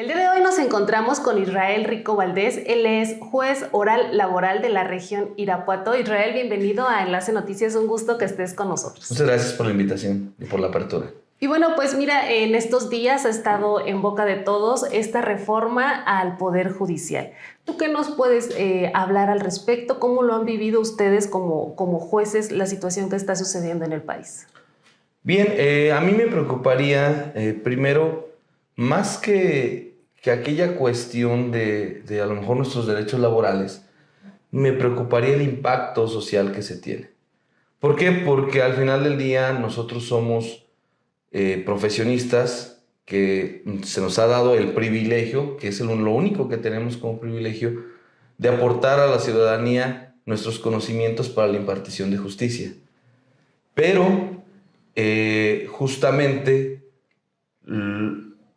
El día de hoy nos encontramos con Israel Rico Valdés. Él es juez oral laboral de la región Irapuato. Israel, bienvenido a Enlace Noticias. Un gusto que estés con nosotros. Muchas gracias por la invitación y por la apertura. Y bueno, pues mira, en estos días ha estado en boca de todos esta reforma al Poder Judicial. ¿Tú qué nos puedes hablar al respecto? ¿Cómo lo han vivido ustedes como jueces la situación que está sucediendo en el país? Bien, a mí me preocuparía primero, más que aquella cuestión de a lo mejor nuestros derechos laborales, me preocuparía el impacto social que se tiene. ¿Por qué? Porque al final del día nosotros somos profesionistas que se nos ha dado el privilegio, que es lo único que tenemos como privilegio, de aportar a la ciudadanía nuestros conocimientos para la impartición de justicia. Pero justamente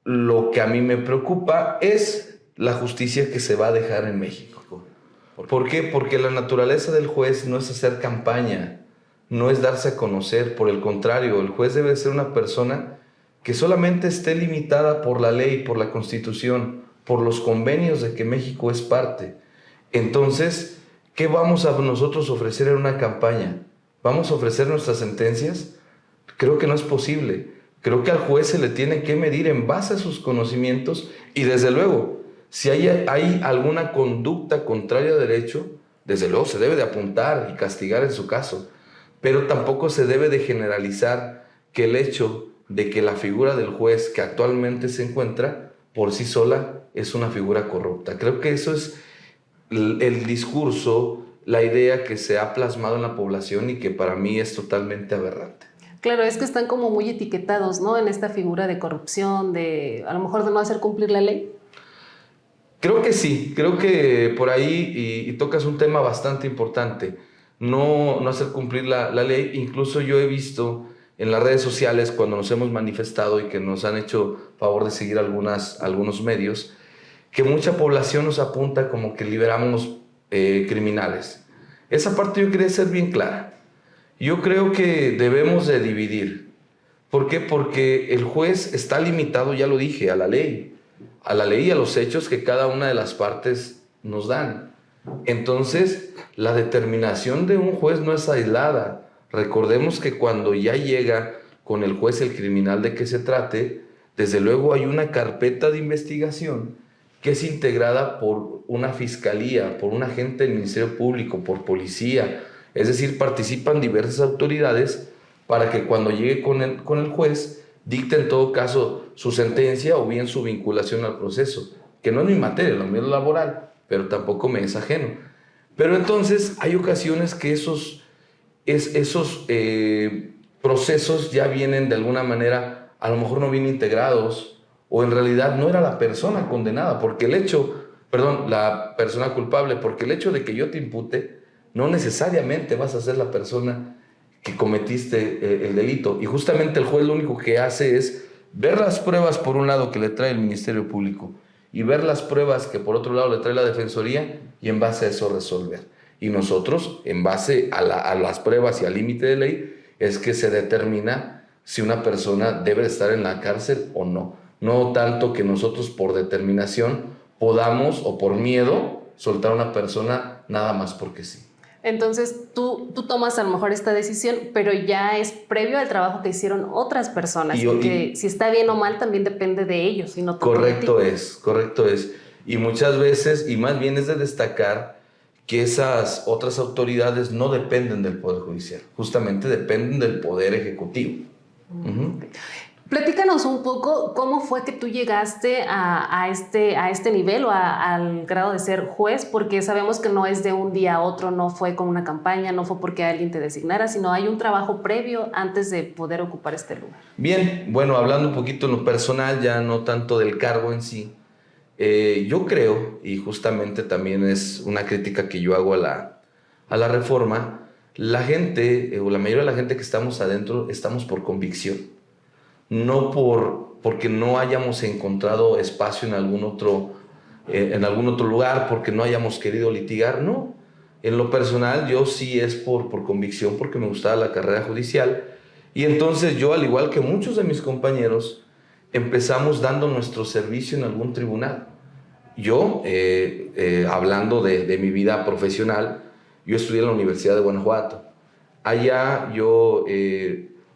lo que a mí me preocupa es la justicia que se va a dejar en México. ¿Por qué? Porque la naturaleza del juez no es hacer campaña, no es darse a conocer. Por el contrario, el juez debe ser una persona que solamente esté limitada por la ley, por la Constitución, por los convenios de que México es parte. Entonces, ¿qué vamos a nosotros ofrecer en una campaña? ¿Vamos a ofrecer nuestras sentencias? Creo que no es posible. Creo que al juez se le tiene que medir en base a sus conocimientos y desde luego, si hay alguna conducta contraria a derecho, desde luego se debe de apuntar y castigar en su caso, pero tampoco se debe de generalizar que el hecho de que la figura del juez que actualmente se encuentra por sí sola es una figura corrupta. Creo que eso es el discurso, la idea que se ha plasmado en la población y que para mí es totalmente aberrante. Claro, es que están como muy etiquetados, ¿no? En esta figura de corrupción, de a lo mejor de no hacer cumplir la ley. Creo que sí, creo que por ahí y tocas un tema bastante importante. No hacer cumplir la ley. Incluso yo he visto en las redes sociales cuando nos hemos manifestado y que nos han hecho favor de seguir algunos medios, que mucha población nos apunta como que liberamos criminales. Esa parte yo quería ser bien clara. Yo creo que debemos de dividir. ¿Por qué? Porque el juez está limitado, ya lo dije, a la ley y a los hechos que cada una de las partes nos dan. Entonces, la determinación de un juez no es aislada. Recordemos que cuando ya llega con el juez el criminal de que se trate, desde luego hay una carpeta de investigación que es integrada por una fiscalía, por un agente del Ministerio Público, por policía. Es decir, participan diversas autoridades para que cuando llegue con el juez dicte en todo caso su sentencia o bien su vinculación al proceso, que no es mi materia, lo mío es laboral, pero tampoco me es ajeno. Pero entonces hay ocasiones que esos procesos ya vienen de alguna manera, a lo mejor no bien integrados, o en realidad no era la persona condenada, la persona culpable, porque el hecho de que yo te impute, no necesariamente vas a ser la persona que cometiste el delito. Y justamente el juez lo único que hace es ver las pruebas por un lado que le trae el Ministerio Público y ver las pruebas que por otro lado le trae la Defensoría y en base a eso resolver. Y nosotros, en base a las pruebas y al límite de ley, es que se determina si una persona debe estar en la cárcel o no. No tanto que nosotros por determinación podamos o por miedo soltar a una persona nada más porque sí. Entonces, tú tomas a lo mejor esta decisión, pero ya es previo al trabajo que hicieron otras personas. Y si está bien o mal también depende de ellos y no tanto de ti. Correcto es. Y muchas veces, y más bien es de destacar que esas otras autoridades no dependen del Poder Judicial, justamente dependen del Poder Ejecutivo. Okay. Platícanos un poco cómo fue que tú llegaste a este nivel o al grado de ser juez, porque sabemos que no es de un día a otro, no fue con una campaña, no fue porque alguien te designara, sino hay un trabajo previo antes de poder ocupar este lugar. Bien, bueno, hablando un poquito en lo personal, ya no tanto del cargo en sí, yo creo, y justamente también es una crítica que yo hago a la reforma, la gente, o la mayoría de la gente que estamos adentro, estamos por convicción. No porque no hayamos encontrado espacio en algún otro lugar, porque no hayamos querido litigar, no. En lo personal, yo sí es por convicción, porque me gustaba la carrera judicial. Y entonces yo, al igual que muchos de mis compañeros, empezamos dando nuestro servicio en algún tribunal. Yo, hablando de mi vida profesional, yo estudié en la Universidad de Guanajuato. Allá yo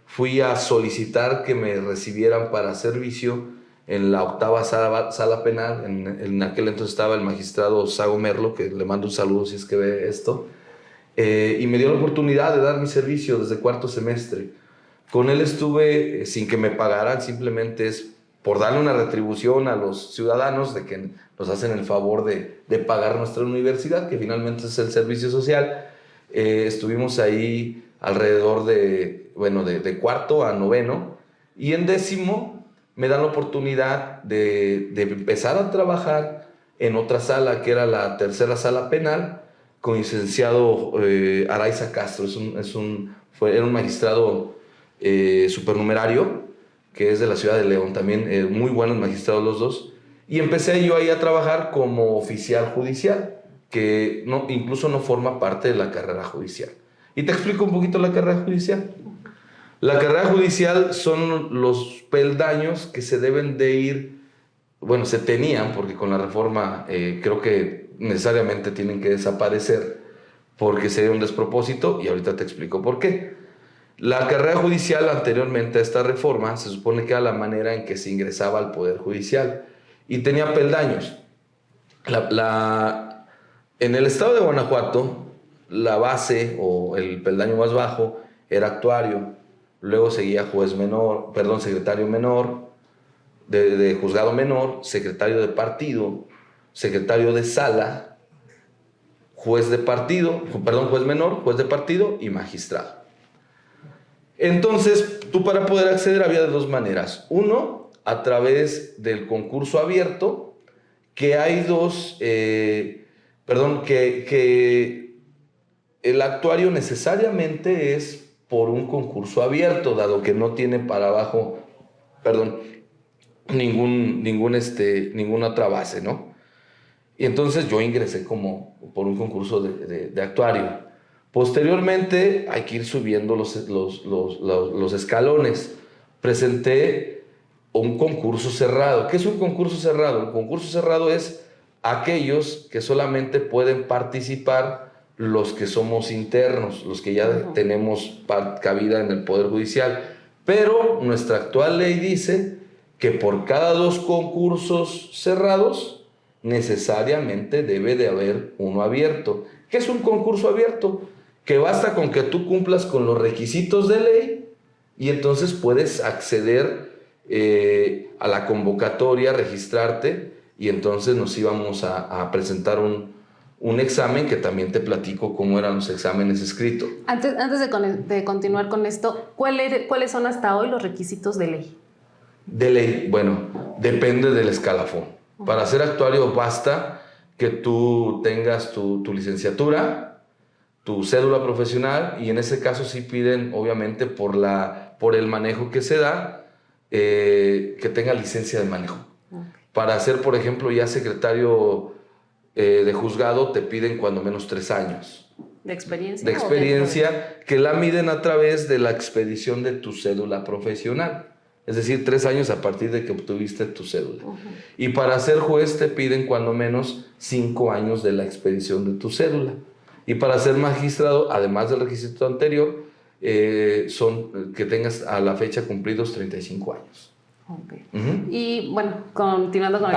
fui a solicitar que me recibieran para servicio en la 8ª sala penal. En aquel entonces estaba el magistrado Sago Merlo, que le mando un saludo si es que ve esto, y me dio la oportunidad de dar mi servicio desde 4º semestre. Con él estuve sin que me pagaran, simplemente es por darle una retribución a los ciudadanos de que nos hacen el favor de pagar nuestra universidad, que finalmente es el servicio social. Estuvimos ahí alrededor de 4º a 9º, y en 10º me dan la oportunidad de empezar a trabajar en otra sala, que era la 3ª sala penal, con el licenciado Araiza Castro. Era un magistrado supernumerario, que es de la ciudad de León, también muy buenos magistrados los dos. Y empecé yo ahí a trabajar como oficial judicial, que incluso no forma parte de la carrera judicial. Y te explico un poquito la carrera judicial. La carrera judicial son los peldaños que se deben de ir, bueno, se tenían, porque con la reforma creo que necesariamente tienen que desaparecer, porque sería un despropósito, y ahorita te explico por qué. La carrera judicial, anteriormente a esta reforma, se supone que era la manera en que se ingresaba al Poder Judicial, y tenía peldaños. En el estado de Guanajuato, la base o el peldaño más bajo era actuario, luego seguía secretario menor, de juzgado menor, secretario de partido, secretario de sala, juez menor, juez de partido y magistrado. Entonces, tú para poder acceder había de dos maneras. Uno, a través del concurso abierto, que hay que el actuario necesariamente es por un concurso abierto, dado que no tiene para abajo, ninguna otra base, ¿no? Y entonces yo ingresé como por un concurso de actuario. Posteriormente hay que ir subiendo los escalones. Presenté un concurso cerrado. ¿Qué es un concurso cerrado? Un concurso cerrado es aquellos que solamente pueden participar los que somos internos, los que ya tenemos cabida en el Poder Judicial. Pero nuestra actual ley dice que por cada 2 concursos cerrados necesariamente debe de haber uno abierto. ¿Qué es un concurso abierto? Que basta con que tú cumplas con los requisitos de ley y entonces puedes acceder a la convocatoria, registrarte, y entonces nos íbamos a presentar un examen, que también te platico cómo eran los exámenes escritos. Antes de continuar con esto, ¿cuáles son hasta hoy los requisitos de ley? De ley, bueno, depende del escalafón. Para ser actuario basta que tú tengas tu licenciatura, tu cédula profesional, y en ese caso sí piden, obviamente, por el manejo que se da, que tenga licencia de manejo. Para ser, por ejemplo, ya secretario de juzgado, te piden cuando menos 3 años. ¿De experiencia? De experiencia, que la miden a través de la expedición de tu cédula profesional. Es decir, 3 años a partir de que obtuviste tu cédula. Y para ser juez te piden cuando menos 5 años de la expedición de tu cédula. Y para ser magistrado, además del requisito anterior, son que tengas a la fecha cumplidos 35 años. Okay. Y bueno, continuando con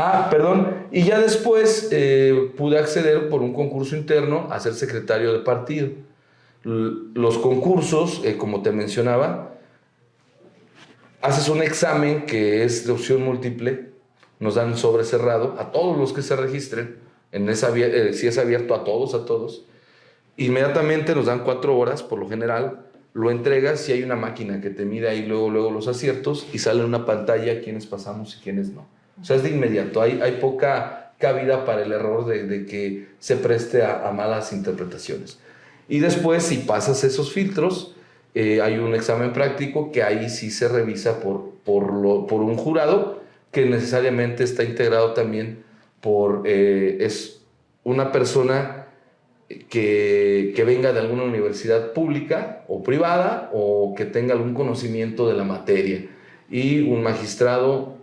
Y ya después pude acceder por un concurso interno a ser secretario de partido. Los concursos, como te mencionaba, haces un examen que es de opción múltiple, nos dan un sobre cerrado a todos los que se registren, si es abierto a todos. Inmediatamente nos dan 4 horas, por lo general, lo entregas y hay una máquina que te mide ahí luego los aciertos y sale en una pantalla quiénes pasamos y quiénes no. O sea, es de inmediato, hay poca cabida para el error de que se preste a malas interpretaciones. Y después, si pasas esos filtros, hay un examen práctico que ahí sí se revisa por un jurado que necesariamente está integrado también es una persona que venga de alguna universidad pública o privada o que tenga algún conocimiento de la materia, y un magistrado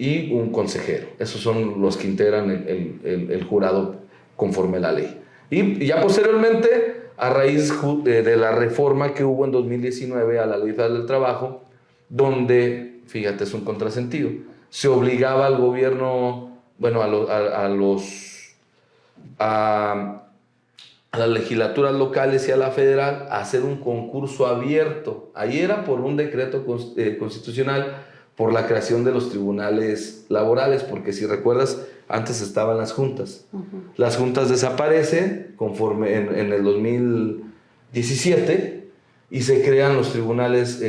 y un consejero. Esos son los que integran el jurado conforme a la ley. Y ya posteriormente, a raíz de la reforma que hubo en 2019 a la Ley Federal del Trabajo, donde, fíjate, es un contrasentido, se obligaba al gobierno, bueno, a las legislaturas locales y a la federal a hacer un concurso abierto. Ahí era por un decreto constitucional por la creación de los tribunales laborales, porque si recuerdas, antes estaban las juntas. Las juntas desaparecen conforme en el 2017 y se crean los tribunales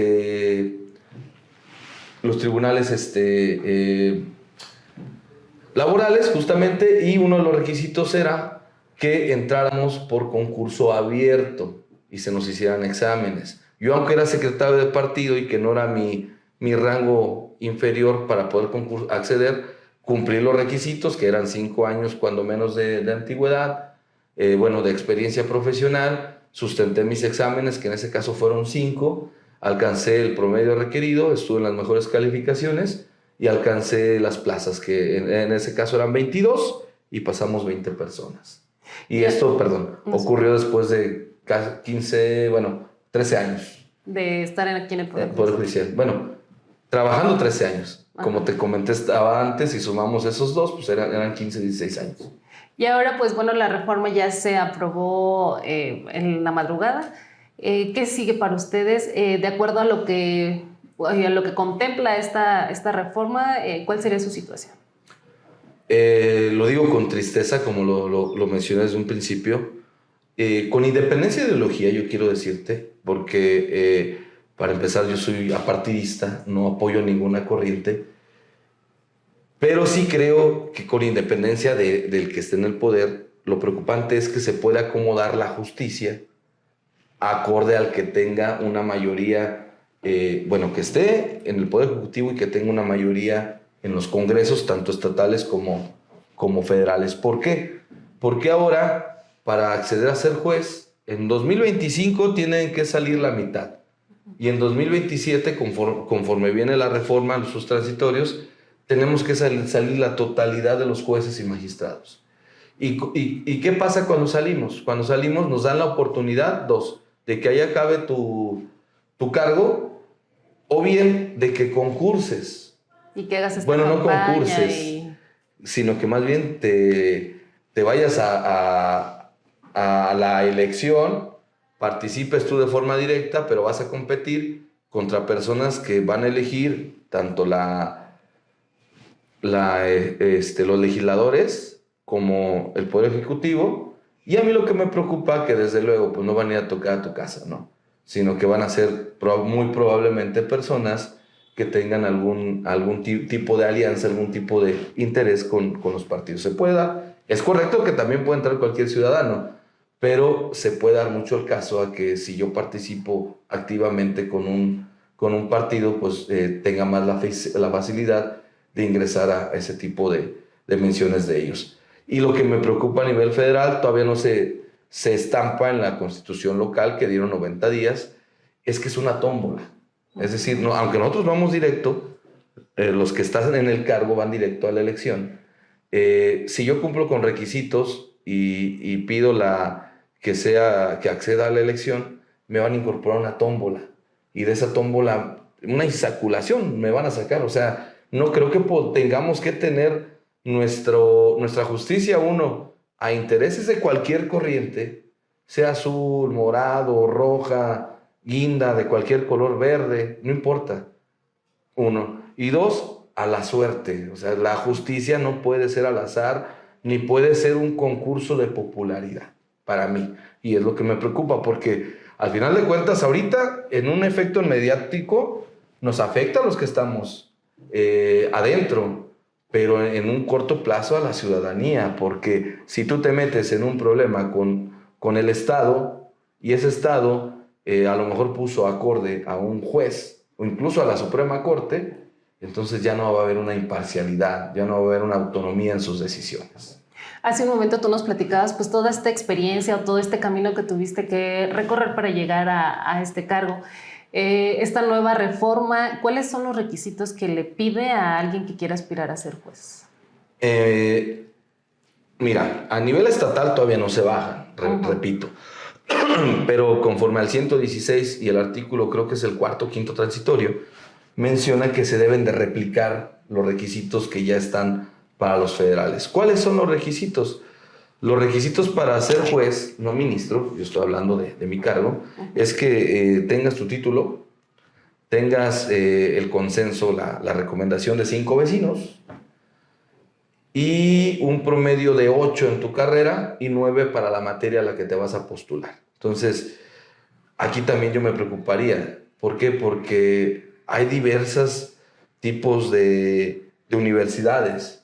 laborales, justamente, y uno de los requisitos era que entráramos por concurso abierto y se nos hicieran exámenes. Yo, aunque era secretario de partido y que no era mi rango inferior para poder acceder, cumplí los requisitos, que eran 5 años cuando menos de antigüedad, de experiencia profesional, sustenté mis exámenes, que en ese caso fueron 5, alcancé el promedio requerido, estuve en las mejores calificaciones y alcancé las plazas, que en ese caso eran 22 y pasamos 20 personas. Y esto, ocurrió después de 13 años. De estar aquí en el Poder Judicial. Bueno, trabajando 13 años. Ajá. Como te comenté, estaba antes y sumamos esos 2, pues eran 15, 16 años. Y ahora, pues bueno, la reforma ya se aprobó en la madrugada. ¿Qué sigue para ustedes? De acuerdo a lo que contempla esta reforma, ¿cuál sería su situación? Lo digo con tristeza, como lo mencioné desde un principio. Con independencia de ideología, yo quiero decirte, porque para empezar yo soy apartidista, no apoyo ninguna corriente, pero sí creo que con independencia del que esté en el poder, lo preocupante es que se pueda acomodar la justicia acorde al que tenga una mayoría, que esté en el Poder Ejecutivo y que tenga una mayoría en los congresos, tanto estatales como federales. ¿Por qué? Porque ahora, para acceder a ser juez, en 2025 tienen que salir la mitad. Y en 2027, conforme viene la reforma, los transitorios, tenemos que salir la totalidad de los jueces y magistrados. ¿Y qué pasa cuando salimos? Cuando salimos nos dan la oportunidad, 2, de que ahí acabe tu cargo, o bien de que concurses. Y que hagas no concurses, sino que más bien te vayas a la elección, participes tú de forma directa, pero vas a competir contra personas que van a elegir tanto los legisladores como el Poder Ejecutivo. Y a mí lo que me preocupa que desde luego pues no van a ir a tocar a tu casa, ¿no? Sino que van a ser muy probablemente personas que tengan algún tipo de alianza, algún tipo de interés con los partidos. Se puede dar. Es correcto que también puede entrar cualquier ciudadano, pero se puede dar mucho el caso a que si yo participo activamente con un partido, pues tenga más la facilidad de ingresar a ese tipo de menciones de ellos. Y lo que me preocupa a nivel federal, todavía no se estampa en la Constitución local, que dieron 90 días, es que es una tómbola. Es decir, aunque nosotros vamos directo, los que están en el cargo van directo a la elección. Si yo cumplo con requisitos y pido que acceda a la elección, me van a incorporar una tómbola. Y de esa tómbola, una insaculación me van a sacar. O sea, no creo que tengamos que tener nuestra justicia, a intereses de cualquier corriente, sea azul, morado, roja, guinda, de cualquier color, verde, no importa. 1. Y 2, a la suerte. O sea, la justicia no puede ser al azar, ni puede ser un concurso de popularidad, para mí. Y es lo que me preocupa, porque al final de cuentas, ahorita, en un efecto mediático, nos afecta a los que estamos adentro, pero en un corto plazo a la ciudadanía, porque si tú te metes en un problema con el Estado, y ese Estado a lo mejor puso acorde a un juez o incluso a la Suprema Corte, entonces ya no va a haber una imparcialidad, ya no va a haber una autonomía en sus decisiones. Hace un momento tú nos platicabas pues toda esta experiencia o todo este camino que tuviste que recorrer para llegar a este cargo. esta nueva reforma, ¿cuáles son los requisitos que le pide a alguien que quiera aspirar a ser juez? Mira, a nivel estatal todavía no se bajan, repito, pero conforme al 116 y el artículo, creo que es el cuarto o quinto transitorio, menciona que se deben de replicar los requisitos que ya están para los federales. ¿Cuáles son los requisitos? Los requisitos para ser juez, no ministro, yo estoy hablando de mi cargo, es que tengas tu título, tengas el consenso, la recomendación de 5 vecinos y un promedio de 8 en tu carrera y 9 para la materia a la que te vas a postular. Entonces, aquí también yo me preocuparía. ¿Por qué? Porque hay diversos tipos de universidades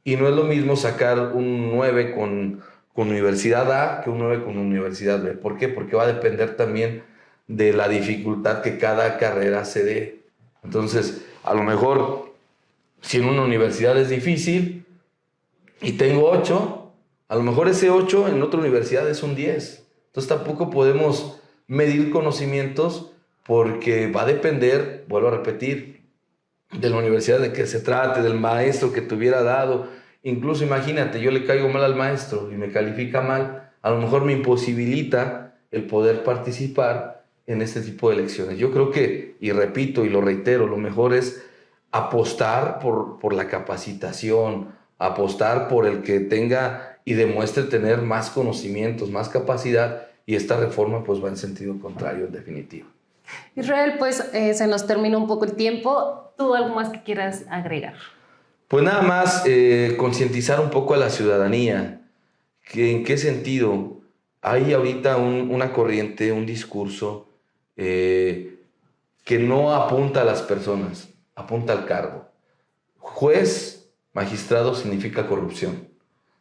y no es lo mismo sacar un 9 con Universidad A que un 9 con Universidad B. ¿Por qué? Porque va a depender también de la dificultad que cada carrera se dé. Entonces, a lo mejor, si en una universidad es difícil y tengo 8, a lo mejor ese 8 en otra universidad es un 10. Entonces, tampoco podemos medir conocimientos porque va a depender, vuelvo a repetir, de la universidad de que se trate, del maestro que te hubiera dado. Incluso imagínate, yo le caigo mal al maestro y me califica mal, a lo mejor me imposibilita el poder participar en este tipo de elecciones. Yo creo que, y repito y lo reitero, lo mejor es apostar por la capacitación, apostar por el que tenga y demuestre tener más conocimientos, más capacidad, y esta reforma pues va en sentido contrario, en definitiva. Israel, pues se nos termina un poco el tiempo. ¿Tú algo más que quieras agregar? Pues nada más concientizar un poco a la ciudadanía. ¿En qué sentido? Hay ahorita una corriente, un discurso que no apunta a las personas, apunta al cargo. Juez, magistrado significa corrupción,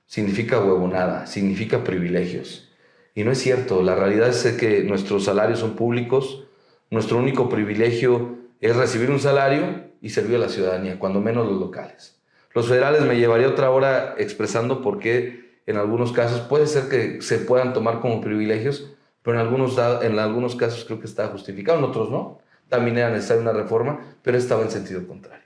significa huevonada, significa privilegios. Y no es cierto, la realidad es que nuestros salarios son públicos, nuestro único privilegio es recibir un salario y servir a la ciudadanía, cuando menos los locales. Los federales me llevaría otra hora expresando por qué en algunos casos puede ser que se puedan tomar como privilegios, pero en algunos casos creo que está justificado, en otros no. También era necesaria una reforma, pero estaba en sentido contrario.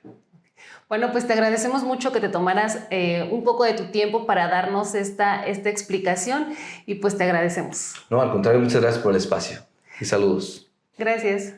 Bueno, pues te agradecemos mucho que te tomaras un poco de tu tiempo para darnos esta explicación y pues te agradecemos. No, al contrario, muchas gracias por el espacio y saludos. Gracias.